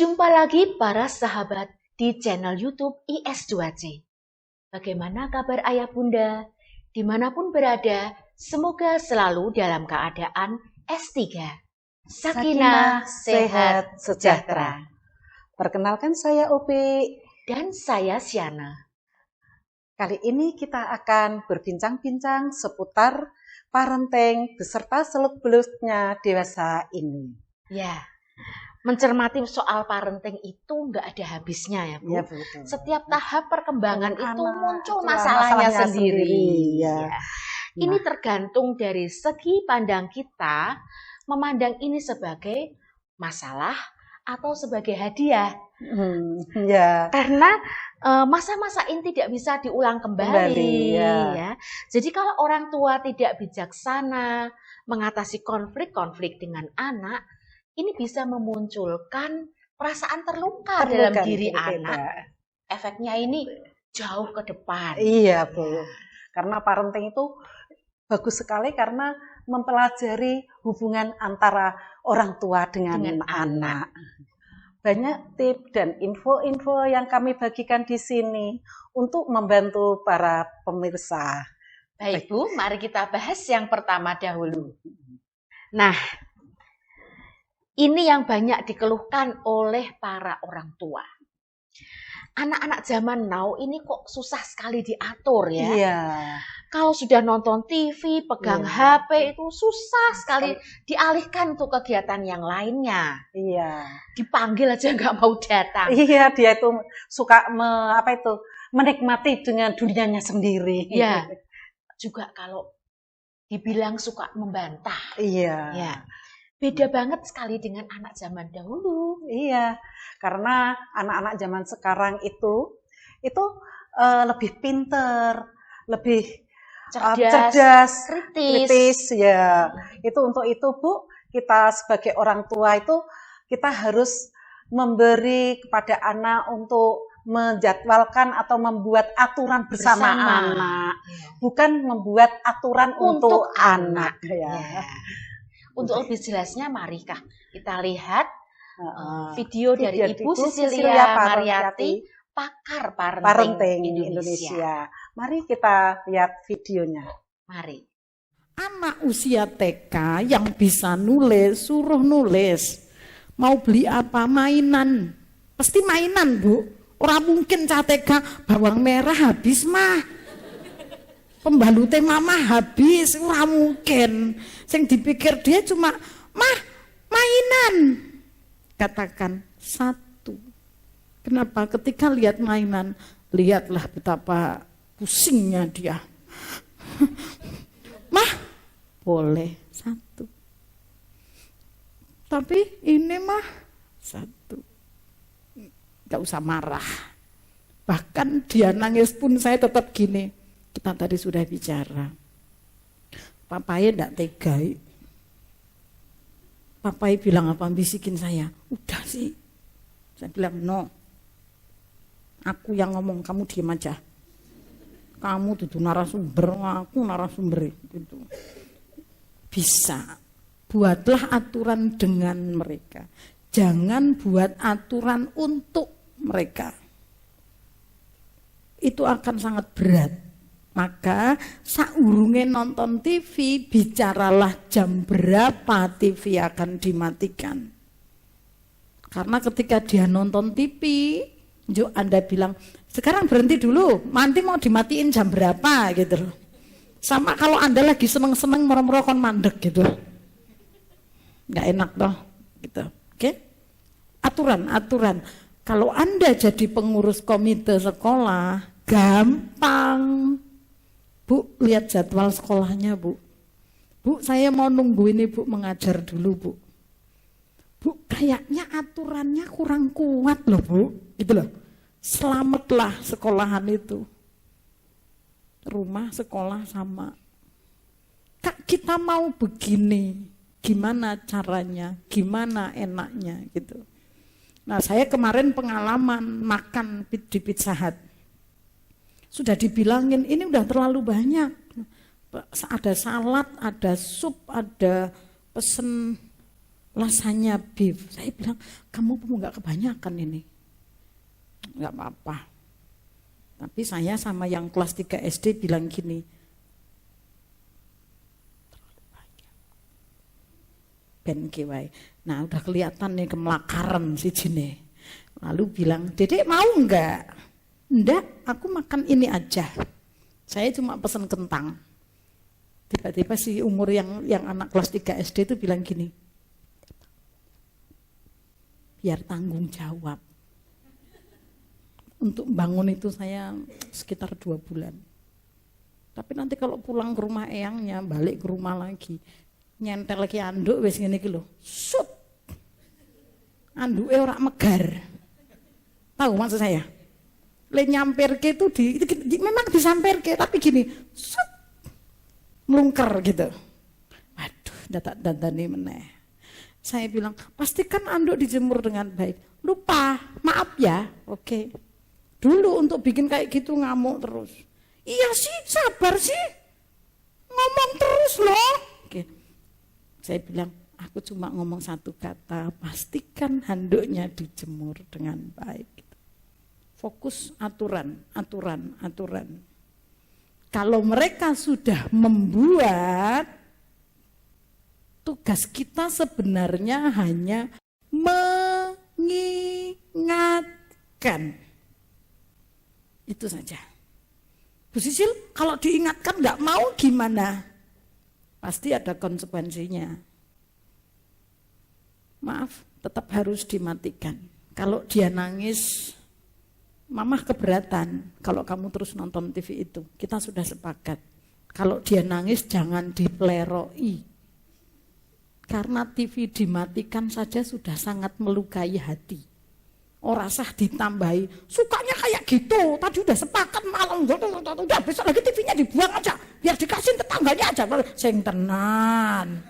Jumpa lagi para sahabat di channel YouTube IS2C. Bagaimana kabar ayah bunda? Dimanapun berada, semoga selalu dalam keadaan S3. Sakinah, sehat, sejahtera. Perkenalkan saya Upi. Dan saya Syana. Kali ini kita akan berbincang-bincang seputar parenting beserta seluk-beluknya dewasa ini. Ya, mencermati soal parenting itu nggak ada habisnya ya Bu. Ya, betul. Setiap tahap perkembangan itu Anak, muncul masalahnya masalahnya sendiri. Ya. Ini tergantung dari segi pandang kita, memandang ini sebagai masalah atau sebagai hadiah. Ya. Karena masa-masa ini tidak bisa diulang kembali. Ya. Jadi kalau orang tua tidak bijaksana mengatasi konflik-konflik dengan anak, ini bisa memunculkan perasaan terluka dalam diri anak. Efeknya ini jauh ke depan. Iya, Bu. Karena parenting itu bagus sekali karena mempelajari hubungan antara orang tua dengan anak. Banyak tips dan info-info yang kami bagikan di sini untuk membantu para pemirsa. Baik Bu, mari kita bahas yang pertama dahulu. Nah, ini yang banyak dikeluhkan oleh para orang tua. Anak-anak zaman now ini kok susah sekali diatur ya. Iya. Kalau sudah nonton TV, pegang HP itu susah sekali dialihkan untuk kegiatan yang lainnya. Iya. Dipanggil aja nggak mau datang. Iya, dia itu suka menikmati dengan dunianya sendiri. Iya. Juga kalau dibilang suka membantah. Iya. Ya. Beda banget sekali dengan anak zaman dahulu. Iya, karena anak-anak zaman sekarang itu lebih pinter, lebih cerdas, kritis. Ya. Itu untuk itu Bu, kita sebagai orang tua itu kita harus memberi kepada anak untuk menjadwalkan atau membuat aturan bersama anak, bukan membuat aturan untuk anak. Ya. Untuk lebih jelasnya, marikah kita lihat video dari Ibu Cecilia Mariati, pakar parenting Indonesia. Mari kita lihat videonya. Mari. Anak usia TK yang bisa nulis, suruh nulis. Mau beli apa? Mainan. Pasti mainan, Bu. Orang mungkin TK bawang merah habis mah. Pembalute mama habis, ora mungkin. Sing dipikir dia cuma, "Mah, mainan." Katakan satu. Kenapa? Ketika lihat mainan, lihatlah betapa pusingnya dia. "Mah, boleh satu. Tapi ini mah satu." Gak usah marah. Bahkan dia nangis pun saya tetap gini. Kita tadi sudah bicara. Papai enggak tega. Papai bilang apa? Bisikin saya. Udah sih. Saya bilang no. Aku yang ngomong, kamu diam aja. Kamu duduk narasumber, aku narasumber. Gitu. Bisa. Buatlah aturan dengan mereka. Jangan buat aturan untuk mereka. Itu akan sangat berat. Maka saurunge nonton TV, bicaralah jam berapa TV akan dimatikan. Karena ketika dia nonton TV, Anda bilang, sekarang berhenti dulu, nanti mau dimatiin jam berapa gitu loh. Sama kalau Anda lagi seneng-seneng moro-moro kon mandek gitu. Nggak enak toh gitu. Oke? Aturan. Kalau Anda jadi pengurus komite sekolah, gampang. Bu, lihat jadwal sekolahnya, Bu. Bu, saya mau nungguin Ibu mengajar dulu, Bu. Bu, kayaknya aturannya kurang kuat loh, Bu. Gitu loh. Selamatlah sekolahan itu. Rumah, sekolah sama. Kak, kita mau begini. Gimana caranya? Gimana enaknya? Gitu. Nah, saya kemarin pengalaman makan di Pizza Hut. Sudah dibilangin, ini udah terlalu banyak. Ada salad, ada sup, ada pesen lasanya beef. Saya bilang, kamu nggak kebanyakan ini. Nggak apa-apa. Tapi saya sama yang kelas 3 SD bilang gini, terlalu banyak. Ben kiwai. Nah udah kelihatan nih kemelakaran si Jine. Lalu bilang, Dedek mau enggak? Enggak, aku makan ini aja. Saya cuma pesen kentang. Tiba-tiba si umur yang anak kelas 3 SD itu bilang gini, biar tanggung jawab. Untuk bangun itu saya sekitar 2 bulan. Tapi nanti kalau pulang ke rumah eyangnya, balik ke rumah lagi, nyentel lagi anduk wis ngene iki lho. Sut. Anduke ora megar. Tahu maksud saya? Le nyamperke itu memang disamperke tapi gini, sut. Melungker gitu. Waduh, tak dandani meneh. Saya bilang, pastikan anduk dijemur dengan baik. Lupa, maaf ya. Oke. Dulu untuk bikin kayak gitu ngamuk terus. Iya sih, sabar sih. Ngomong terus loh. Oke. Saya bilang, aku cuma ngomong satu kata, pastikan handuknya dijemur dengan baik. Fokus aturan. Kalau mereka sudah membuat, tugas kita sebenarnya hanya mengingatkan. Itu saja. Bu Sisil, kalau diingatkan nggak mau gimana? Pasti ada konsekuensinya. Maaf, tetap harus dimatikan. Kalau dia nangis, Mama keberatan kalau kamu terus nonton TV itu. Kita sudah sepakat. Kalau dia nangis jangan dipleroi. Karena TV dimatikan saja sudah sangat melukai hati. Ora sah ditambahi, sukanya kayak gitu. Tadi udah sepakat malam, udah besok lagi TV-nya dibuang aja. Biar dikasih tetangganya aja. Sing tenan.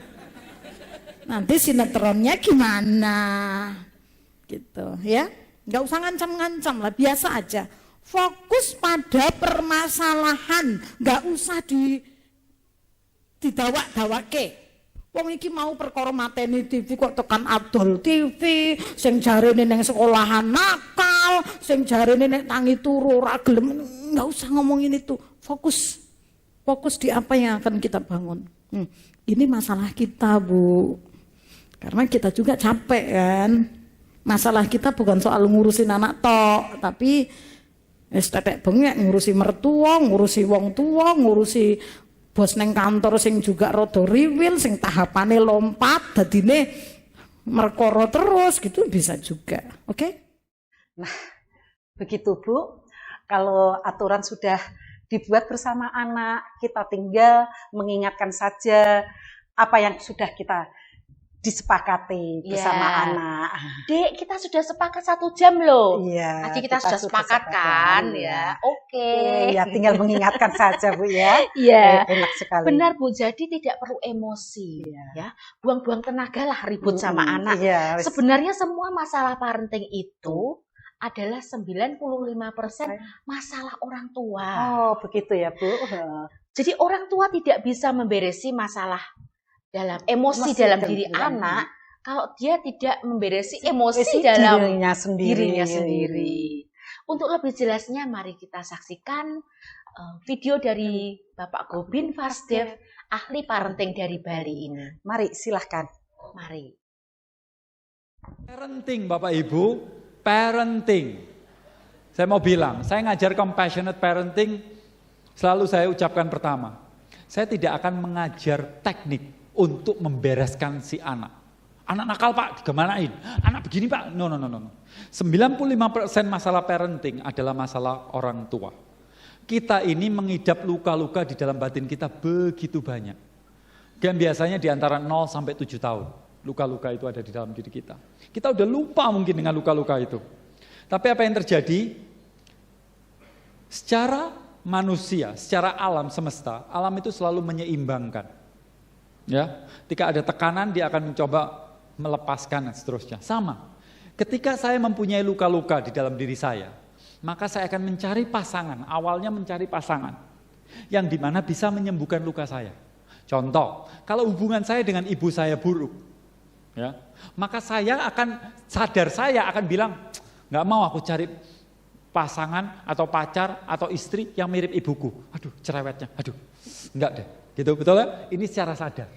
Nanti sinetronnya gimana? Gitu ya. Nggak usah ngancam-ngancam lah, biasa aja. Fokus pada permasalahan, nggak usah didawak-dawake. Wong iki mau perkara mateni TV kok tekan Abdul TV, sing jarene ning sekolahan nakal, sing jarene nek tangi turu ora gelem. Nggak usah ngomongin itu. Fokus di apa yang akan kita bangun. Ini masalah kita, Bu. Karena kita juga capek kan. Masalah kita bukan soal ngurusin anak tok, tapi tetek bengek ngurusi mertua, ngurusi wong tua, ngurusi bos neng kantor sing juga rada riwil, sing tahapane lompat, dadine merkoro terus gitu bisa juga. Oke? Nah, begitu Bu. Kalau aturan sudah dibuat bersama anak, kita tinggal mengingatkan saja apa yang sudah kita disepakati bersama anak. Dek, kita sudah sepakat 1 jam loh. Iya. Tadi kita sudah sepakat kan, ya. Oke. Ya, tinggal mengingatkan saja Bu ya. Iya. Enak sekali. Benar Bu, jadi tidak perlu emosi ya. Buang-buang tenaga lah ribut sama anak. Iya. Sebenarnya semua masalah parenting itu adalah 95% masalah orang tua. Oh, begitu ya Bu. Jadi orang tua tidak bisa memberesi masalah dalam emosi dalam diri anak kalau dia tidak memberesi emosi dalam dirinya sendiri. Untuk lebih jelasnya mari kita saksikan video dari Bapak Gobin Varsdev, ahli parenting dari Bali ini. Mari silahkan. Mari. Parenting Bapak Ibu, parenting. Saya mau bilang, saya ngajar compassionate parenting, selalu saya ucapkan pertama, saya tidak akan mengajar teknik untuk membereskan si anak. Anak nakal Pak, digimanain? Anak begini Pak? No. 95% masalah parenting adalah masalah orang tua. Kita ini mengidap luka-luka di dalam batin kita begitu banyak. Dan biasanya di antara 0 sampai 7 tahun. Luka-luka itu ada di dalam diri kita. Kita udah lupa mungkin dengan luka-luka itu. Tapi apa yang terjadi? Secara manusia, secara alam semesta, alam itu selalu menyeimbangkan. Ya, ketika ada tekanan dia akan mencoba melepaskan dan seterusnya. Sama. Ketika saya mempunyai luka-luka di dalam diri saya, maka saya akan mencari pasangan. Awalnya mencari pasangan yang dimana bisa menyembuhkan luka saya. Contoh, kalau hubungan saya dengan ibu saya buruk, Ya, maka saya akan bilang, nggak mau aku cari pasangan atau pacar atau istri yang mirip ibuku. Aduh, cerewetnya, aduh, enggak deh. Gitu, betul ya? Ini secara sadar.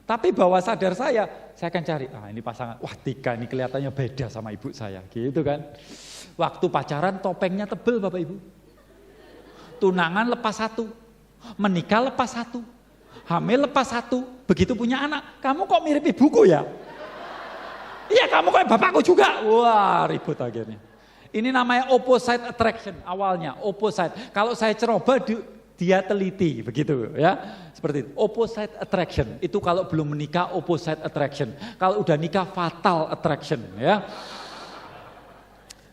Tapi bawah sadar saya akan cari, ini pasangan, wah Tika ini kelihatannya beda sama ibu saya, gitu kan. Waktu pacaran topengnya tebel Bapak Ibu. Tunangan lepas satu, menikah lepas satu, hamil lepas satu, begitu punya anak, kamu kok mirip ibuku ya? Iya kamu kayak bapakku juga, wah ribut akhirnya. Ini namanya opposite attraction awalnya, opposite. Kalau saya coba dia teliti begitu ya, seperti itu. Opposite attraction itu kalau belum menikah opposite attraction. Kalau udah nikah fatal attraction ya.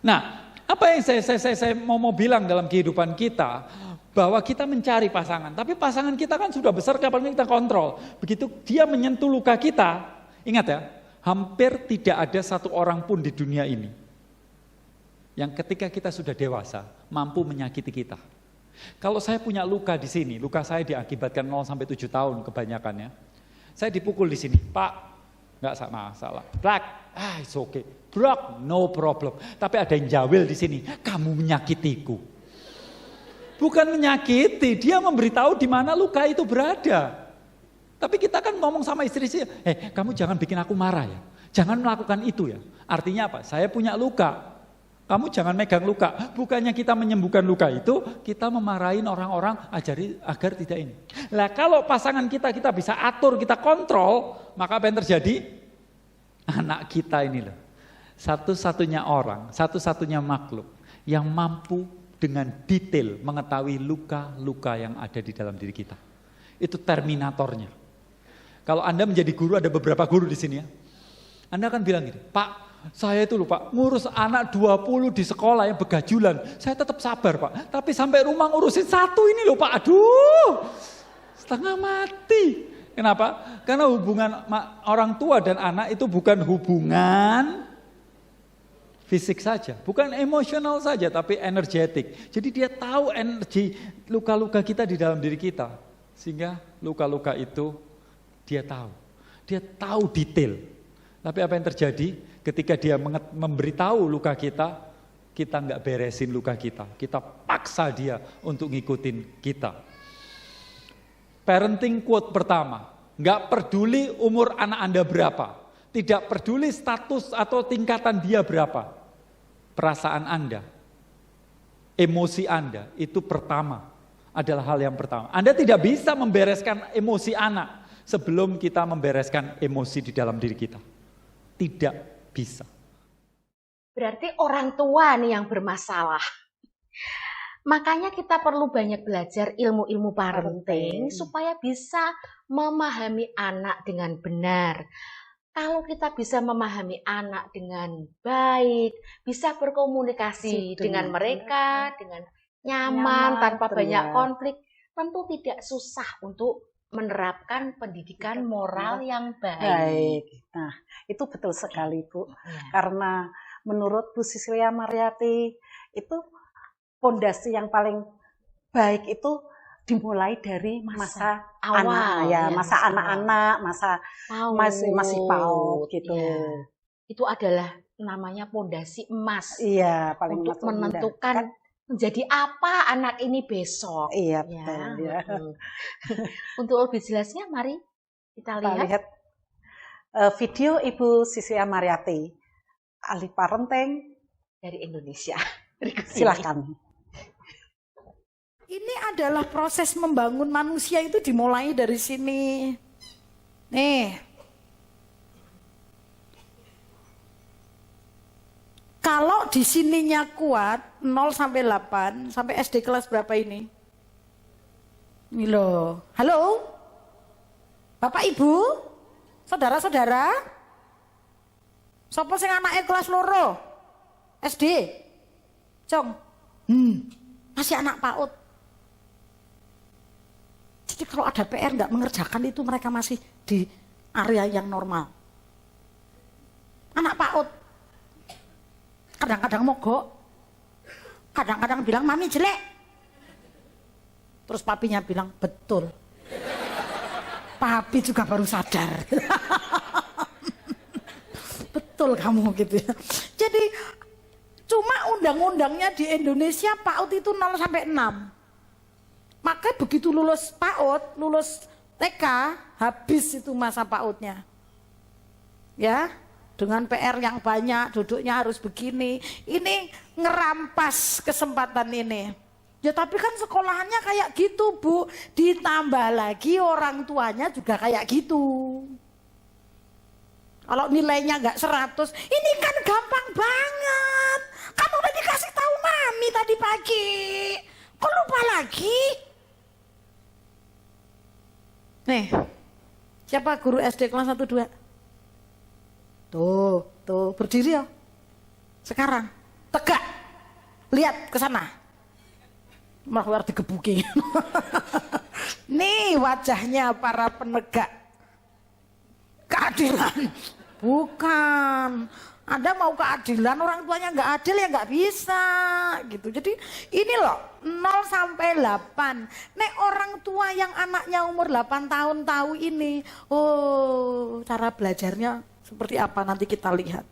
Nah, apa yang saya mau bilang dalam kehidupan kita, bahwa kita mencari pasangan, tapi pasangan kita kan sudah besar kapan kita kontrol. Begitu dia menyentuh luka kita, ingat ya, hampir tidak ada satu orang pun di dunia ini yang ketika kita sudah dewasa mampu menyakiti kita. Kalau saya punya luka di sini, luka saya diakibatkan 0-7 tahun kebanyakannya. Saya dipukul di sini, Pak, nggak masalah. Black, it's okay. Bro, no problem. Tapi ada yang jawil di sini, kamu menyakitiku. Bukan menyakiti, dia memberitahu di mana luka itu berada. Tapi kita kan ngomong sama istri-istri, kamu jangan bikin aku marah ya. Jangan melakukan itu ya. Artinya apa? Saya punya luka. Kamu jangan megang luka. Bukannya kita menyembuhkan luka itu, kita memarahin orang-orang agar tidak ini. Lah kalau pasangan kita bisa atur, kita kontrol, maka apa yang terjadi? Anak kita ini loh. Satu-satunya orang, satu-satunya makhluk yang mampu dengan detail mengetahui luka-luka yang ada di dalam diri kita. Itu terminatornya. Kalau Anda menjadi guru, ada beberapa guru di sini ya. Anda akan bilang gini, Pak, saya itu lupa ngurus anak 20 di sekolah yang begajulan. Saya tetap sabar Pak. Tapi sampai rumah ngurusin satu ini loh Pak. Aduh, setengah mati. Kenapa? Karena hubungan orang tua dan anak itu bukan hubungan fisik saja. Bukan emosional saja, tapi energetik. Jadi dia tahu energi luka-luka kita di dalam diri kita. Sehingga luka-luka itu dia tahu. Dia tahu detail. Tapi apa yang terjadi? Ketika dia memberitahu luka kita nggak beresin luka kita. Kita paksa dia untuk ngikutin kita. Parenting quote pertama, nggak peduli umur anak Anda berapa. Tidak peduli status atau tingkatan dia berapa. Perasaan Anda, emosi Anda, itu pertama. Adalah hal yang pertama. Anda tidak bisa membereskan emosi anak sebelum kita membereskan emosi di dalam diri kita. Tidak bisa. Berarti orang tua nih yang bermasalah. Makanya kita perlu banyak belajar ilmu-ilmu parenting supaya bisa memahami anak dengan benar. Kalau kita bisa memahami anak dengan baik, bisa berkomunikasi dengan mereka, dengan nyaman tanpa banyak konflik, tentu tidak susah untuk menerapkan pendidikan moral yang baik. Nah, itu betul sekali Bu. Karena menurut Bu Sisilia Mariyati itu pondasi yang paling baik itu dimulai dari masa awal, anak ya, masa anak-anak, masa masih PAUD gitu. Ya. Itu adalah namanya pondasi emas. Iya, paling untuk menentukan menjadi apa anak ini besok. Iya, betul. Ya. Untuk lebih jelasnya, mari kita lihat video Ibu Sisilia Mariyati, ahli parenting dari Indonesia. Silakan. Ini adalah proses membangun manusia itu dimulai dari sini. Nih. Kalau di sininya kuat 0 sampai 8, sampai SD kelas berapa ini? Ini loh. Halo? Bapak Ibu? Saudara-saudara? Sopo sing anake kelas loro? SD? Cong? Masih anak PAUD. Jadi kalau ada PR nggak mengerjakan itu mereka masih di area yang normal. Anak PAUD. Kadang-kadang mogok, kadang-kadang bilang mami jelek. Terus papinya bilang betul. Papi juga baru sadar. betul kamu gitu ya. Jadi cuma undang-undangnya di Indonesia PAUD itu 0 sampai 6. Maka begitu lulus PAUD, lulus TK, habis itu masa PAUD-nya. Ya, dengan PR yang banyak, duduknya harus begini. Ini ngerampas kesempatan ini. Ya tapi kan sekolahannya kayak gitu, Bu. Ditambah lagi orang tuanya juga kayak gitu. Kalau nilainya nggak 100, ini kan gampang banget. Kamu udah dikasih tahu Mami tadi pagi. Kok lupa lagi? Nih, siapa guru SD kelas 1, 2? Tuh, berdiri ya. Sekarang, tegak. Lihat ke sana. Mahwar digebuki. Nih wajahnya para penegak keadilan. Bukan. Anda mau keadilan, orang tuanya nggak adil ya nggak bisa gitu. Jadi ini loh 0 sampai 8. Nek orang tua yang anaknya umur 8 tahun tahu ini, oh cara belajarnya seperti apa nanti kita lihat.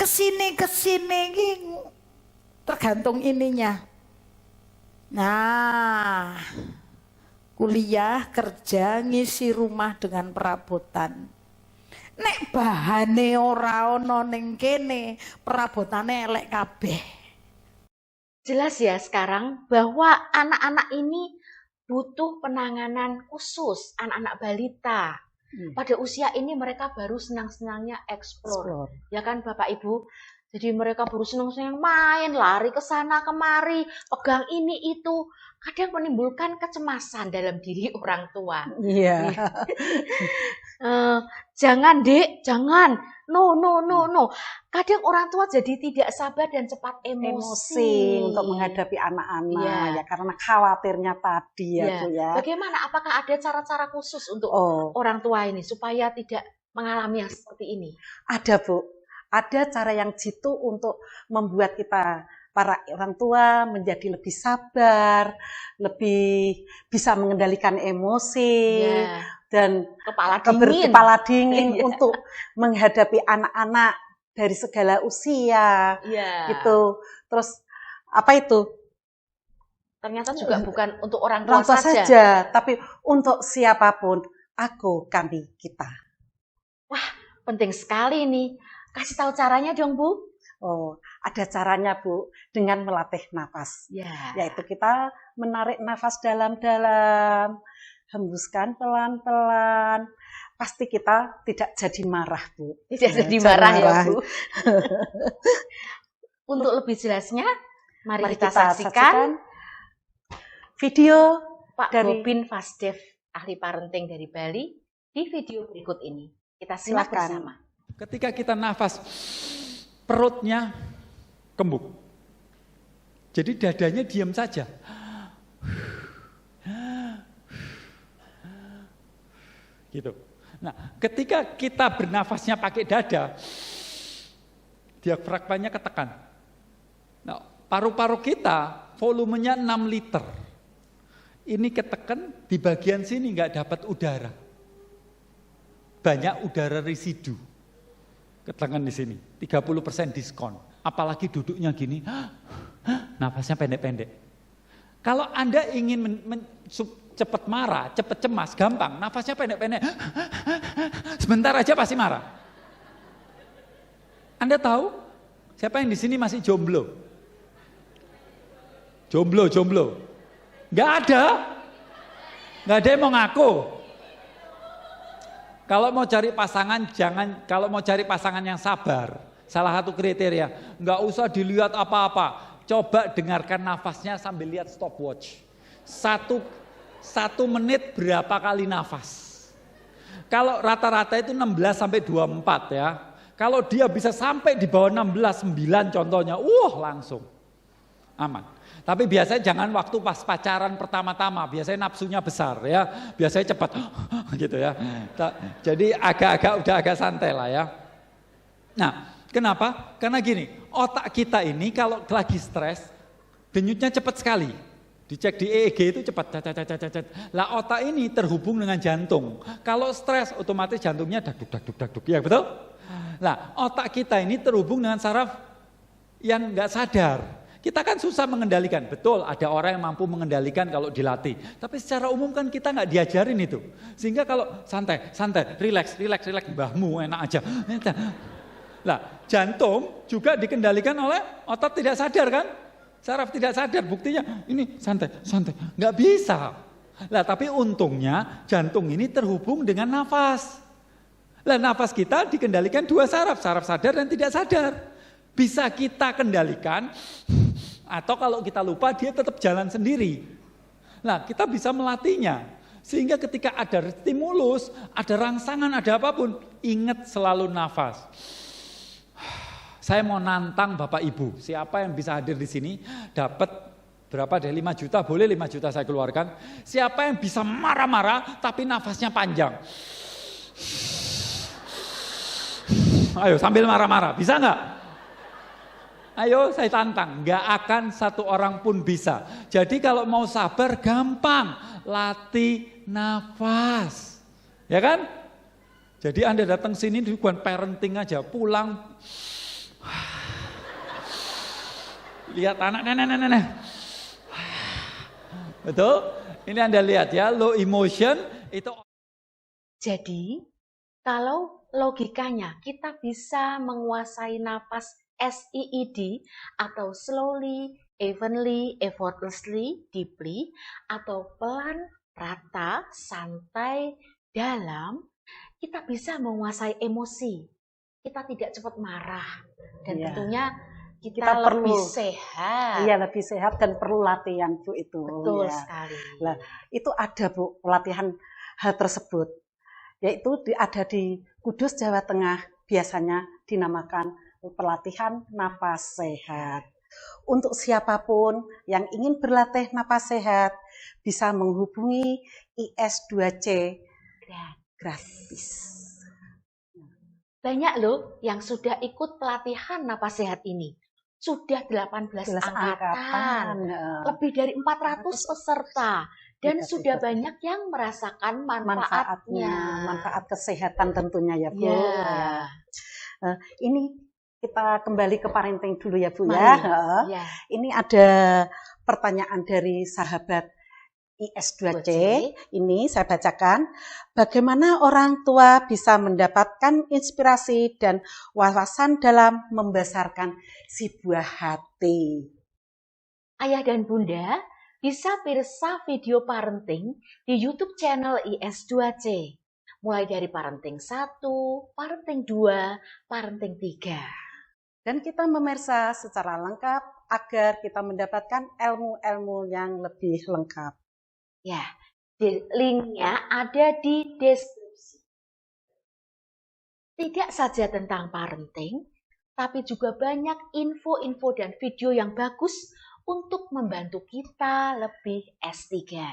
Kesini tergantung ininya. Nah, kuliah, kerja, ngisi rumah dengan perabotan. Nek bahane ora ono ning kene, perabotane elek kabeh. Jelas ya sekarang bahwa anak-anak ini butuh penanganan khusus, anak-anak balita. Pada usia ini mereka baru senang-senangnya explore. Ya kan Bapak Ibu? Jadi mereka baru senang-senang main, lari ke sana kemari, pegang ini itu. Kadang menimbulkan kecemasan dalam diri orang tua. Iya. Jangan Dek, jangan. No. Kadang orang tua jadi tidak sabar dan cepat emosi untuk menghadapi anak-anak ya karena khawatirnya tadi ya Bu ya. Bagaimana? Apakah ada cara-cara khusus untuk orang tua ini supaya tidak mengalami yang seperti ini? Ada Bu. Ada cara yang jitu untuk membuat kita para orang tua menjadi lebih sabar, lebih bisa mengendalikan emosi dan kepala dingin untuk menghadapi anak-anak dari segala usia gitu. Terus apa itu? Ternyata juga bukan untuk orang tua saja, tapi untuk siapapun, kami, kita. Wah, penting sekali nih. Kasih tahu caranya dong, Bu. Oh, ada caranya, Bu, dengan melatih nafas. Yaitu kita menarik nafas dalam-dalam, hembuskan pelan-pelan. Pasti kita tidak jadi marah, Bu. Tidak jadi marah ya, Bu. Untuk lebih jelasnya, mari kita saksikan video Pak Bobin Fasdev, ahli parenting dari Bali, di video berikut ini. Kita simak bersama. Ketika kita nafas, perutnya kembung. Jadi dadanya diam saja. Gitu. Nah, ketika kita bernafasnya pakai dada, diafragmanya ketekan. Nah, paru-paru kita volumenya 6 liter. Ini ketekan di bagian sini nggak dapat udara. Banyak udara residu. Ketekan di sini, 30% diskon. Apalagi duduknya gini, nafasnya pendek-pendek. Kalau Anda ingin cepat marah, cepat cemas, gampang, nafasnya pendek-pendek. Sebentar aja pasti marah. Anda tahu siapa yang di sini masih jomblo? Jomblo. Nggak ada yang mau ngaku. Kalau mau cari pasangan yang sabar, salah satu kriteria, nggak usah dilihat apa-apa. Coba dengarkan nafasnya sambil lihat stopwatch. 1 menit berapa kali nafas? Kalau rata-rata itu 16 sampai 24 ya. Kalau dia bisa sampai di bawah 16, 9 contohnya, langsung aman. Tapi biasanya jangan waktu pas pacaran pertama-tama, biasanya nafsunya besar ya, biasanya cepat gitu ya. Jadi udah agak santai lah ya. Nah, kenapa? Karena gini, otak kita ini kalau lagi stres, denyutnya cepat sekali. Dicek di EEG itu cepat. Lah otak ini terhubung dengan jantung. Kalau stres otomatis jantungnya daduk, ya betul? Nah, otak kita ini terhubung dengan saraf yang nggak sadar. Kita kan susah mengendalikan. Betul, ada orang yang mampu mengendalikan kalau dilatih. Tapi secara umum kan kita nggak diajarin itu. Sehingga kalau santai, relax, mbahmu enak aja. Nah, jantung juga dikendalikan oleh otot tidak sadar kan? Saraf tidak sadar, buktinya ini santai, nggak bisa. Nah, tapi untungnya jantung ini terhubung dengan nafas. Nah, nafas kita dikendalikan dua saraf sadar dan tidak sadar. Bisa kita kendalikan, atau kalau kita lupa dia tetap jalan sendiri. Nah, kita bisa melatihnya. Sehingga ketika ada stimulus, ada rangsangan, ada apapun, ingat selalu nafas. Saya mau nantang Bapak Ibu, siapa yang bisa hadir di sini dapat berapa deh, 5 juta, boleh 5 juta saya keluarkan. Siapa yang bisa marah-marah tapi nafasnya panjang? Ayo sambil marah-marah, bisa nggak? Ayo saya tantang, nggak akan satu orang pun bisa. Jadi kalau mau sabar gampang, latih nafas. Ya kan? Jadi Anda datang sini bukan parenting aja, pulang lihat anak nenek. Betul? Ini Anda lihat ya, low emotion itu. Jadi kalau logikanya kita bisa menguasai nafas SEED atau slowly, evenly, effortlessly, deeply, atau pelan, rata, santai, dalam, kita bisa menguasai emosi. Kita tidak cepat marah dan tentunya kita lebih perlu sehat. Iya, lebih sehat dan perlu latihan Bu itu. Betul sekali. Nah, itu ada Bu pelatihan hal tersebut. Yaitu ada di Kudus, Jawa Tengah, biasanya dinamakan pelatihan napas sehat. Untuk siapapun yang ingin berlatih napas sehat bisa menghubungi IS2C gratis. Banyak loh yang sudah ikut pelatihan napas sehat ini. Sudah 18 angkatan, lebih dari 400 peserta. Dan sudah banyak yang merasakan manfaatnya. Manfaat kesehatan tentunya ya Bu. Ya. Ini kita kembali ke parenting dulu ya Bu ya. Ini ada pertanyaan dari sahabat IS2C. Ini saya bacakan. Bagaimana orang tua bisa mendapatkan inspirasi dan wawasan dalam membesarkan si buah hati? Ayah dan bunda bisa pirsa video parenting di YouTube channel IS2C. Mulai dari parenting 1, parenting 2, parenting 3. Dan kita memirsa secara lengkap agar kita mendapatkan ilmu-ilmu yang lebih lengkap. Ya, linknya ada di deskripsi. Tidak saja tentang parenting, tapi juga banyak info-info dan video yang bagus untuk membantu kita lebih S3.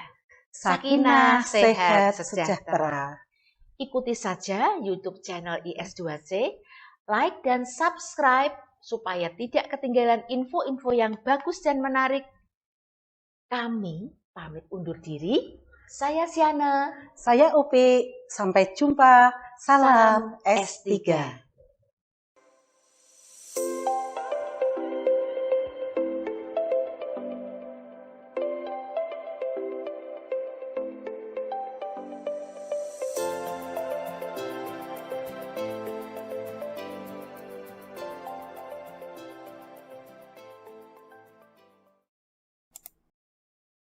Sakinah, sehat, sejahtera. Ikuti saja YouTube channel IS2C, like dan subscribe supaya tidak ketinggalan info-info yang bagus dan menarik. Kami pamit undur diri. Saya Siana. Saya Upi. Sampai jumpa. Salam S3.